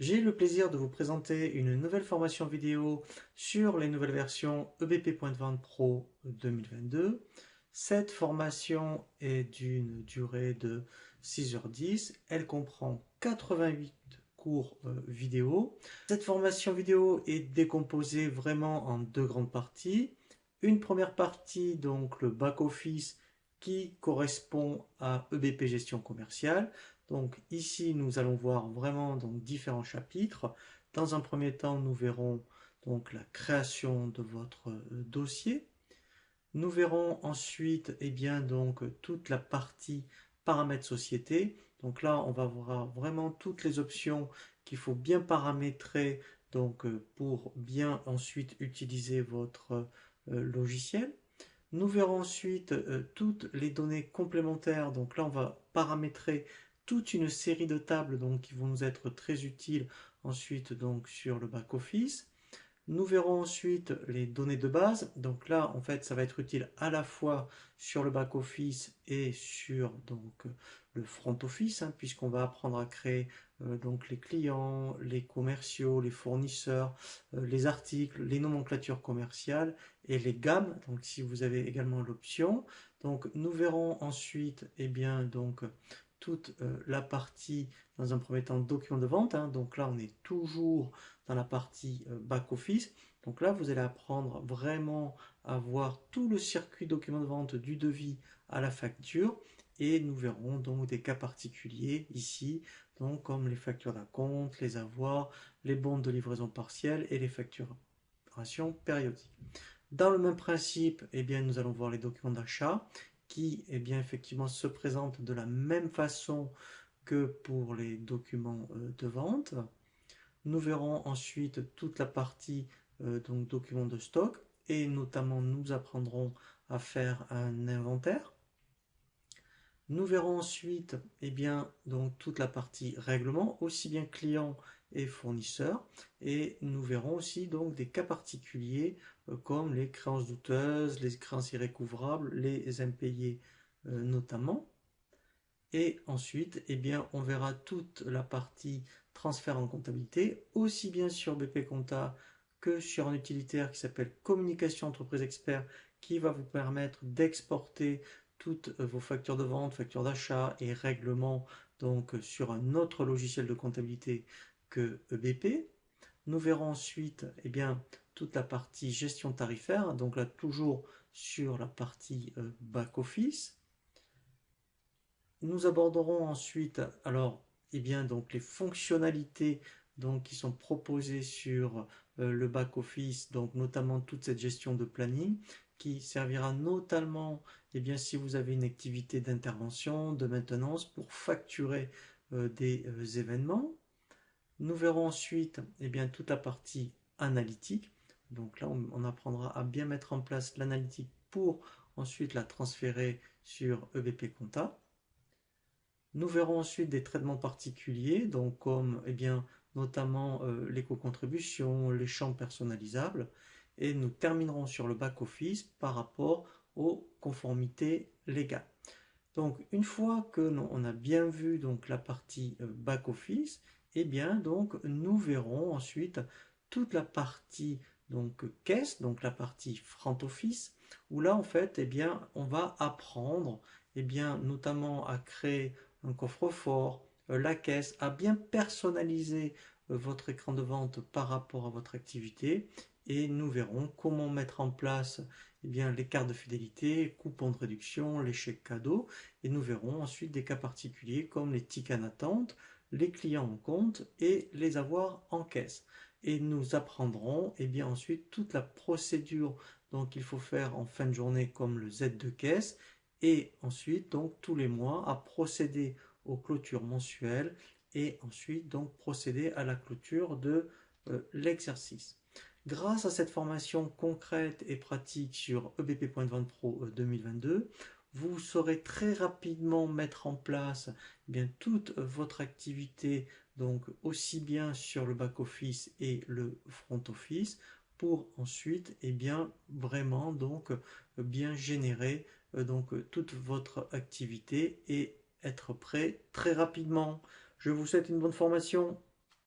J'ai le plaisir de vous présenter une nouvelle formation vidéo sur les nouvelles versions EBP.20 Pro 2022. Cette formation est d'une durée de 6h10. Elle comprend 88 cours vidéo. Cette formation vidéo est décomposée vraiment en deux grandes parties. Une première partie, donc le back-office, qui correspond à EBP Gestion Commerciale. Donc ici, nous allons voir vraiment donc, différents chapitres. Dans un premier temps, nous verrons donc la création de votre dossier. Nous verrons ensuite donc toute la partie paramètres société. Donc là, on va voir vraiment toutes les options qu'il faut bien paramétrer donc pour bien ensuite utiliser votre logiciel. Nous verrons ensuite toutes les données complémentaires. Donc là, on va paramétrer toute une série de tables donc, qui vont nous être très utiles ensuite donc, sur le back-office. Nous verrons ensuite les données de base. Donc là, en fait, ça va être utile à la fois sur le back-office et sur donc, le front-office, hein, puisqu'on va apprendre à créer donc les clients, les commerciaux, les fournisseurs, les articles, les nomenclatures commerciales et les gammes. Donc si vous avez également l'option. Donc nous verrons ensuite donc toute la partie dans un premier temps document de vente, hein. Donc là on est toujours dans la partie back-office. Donc là, vous allez apprendre vraiment à voir tout le circuit document de vente du devis à la facture. Et nous verrons donc des cas particuliers ici, donc comme les factures d'acompte, les avoirs, les bons de livraison partielle et les facturations périodiques. Dans le même principe, nous allons voir les documents d'achat qui effectivement se présentent de la même façon que pour les documents de vente. Nous verrons ensuite toute la partie donc documents de stock et notamment nous apprendrons à faire un inventaire. Nous verrons ensuite donc toute la partie règlement, aussi bien client et fournisseur, et nous verrons aussi donc des cas particuliers comme les créances douteuses, les créances irrécouvrables, les impayés notamment. Et ensuite, on verra toute la partie transfert en comptabilité, aussi bien sur BP Compta que sur un utilitaire qui s'appelle Communication Entreprise Expert, qui va vous permettre d'exporter toutes vos factures de vente, factures d'achat et règlements donc sur un autre logiciel de comptabilité que EBP. Nous verrons ensuite toute la partie gestion tarifaire, donc là toujours sur la partie back-office. Nous aborderons ensuite donc les fonctionnalités donc, qui sont proposées sur le back-office, donc notamment toute cette gestion de planning qui servira notamment si vous avez une activité d'intervention, de maintenance pour facturer des événements. Nous verrons ensuite toute la partie analytique. Donc là, on apprendra à bien mettre en place l'analytique pour ensuite la transférer sur EBP Compta. Nous verrons ensuite des traitements particuliers, donc comme notamment l'éco-contribution, les champs personnalisables, et nous terminerons sur le back-office par rapport aux conformités légales. Donc une fois que on a bien vu donc la partie back-office, donc nous verrons ensuite toute la partie donc caisse, donc la partie front office, où là en fait on va apprendre notamment à créer un coffre-fort, la caisse, à bien personnaliser votre écran de vente par rapport à votre activité et nous verrons comment mettre en place les cartes de fidélité, coupons de réduction, les chèques cadeaux et nous verrons ensuite des cas particuliers comme les tickets en attente, les clients en compte et les avoirs en caisse. Et nous apprendrons ensuite toute la procédure donc il faut faire en fin de journée comme le Z de caisse et ensuite donc tous les mois à procéder aux clôtures mensuelles et ensuite donc procéder à la clôture de l'exercice. Grâce à cette formation concrète et pratique sur EBP.20 Pro 2022, vous saurez très rapidement mettre en place toute votre activité, donc aussi bien sur le back-office et le front-office, pour ensuite vraiment donc bien générer toute votre activité et être prêt très rapidement. Je vous souhaite une bonne formation.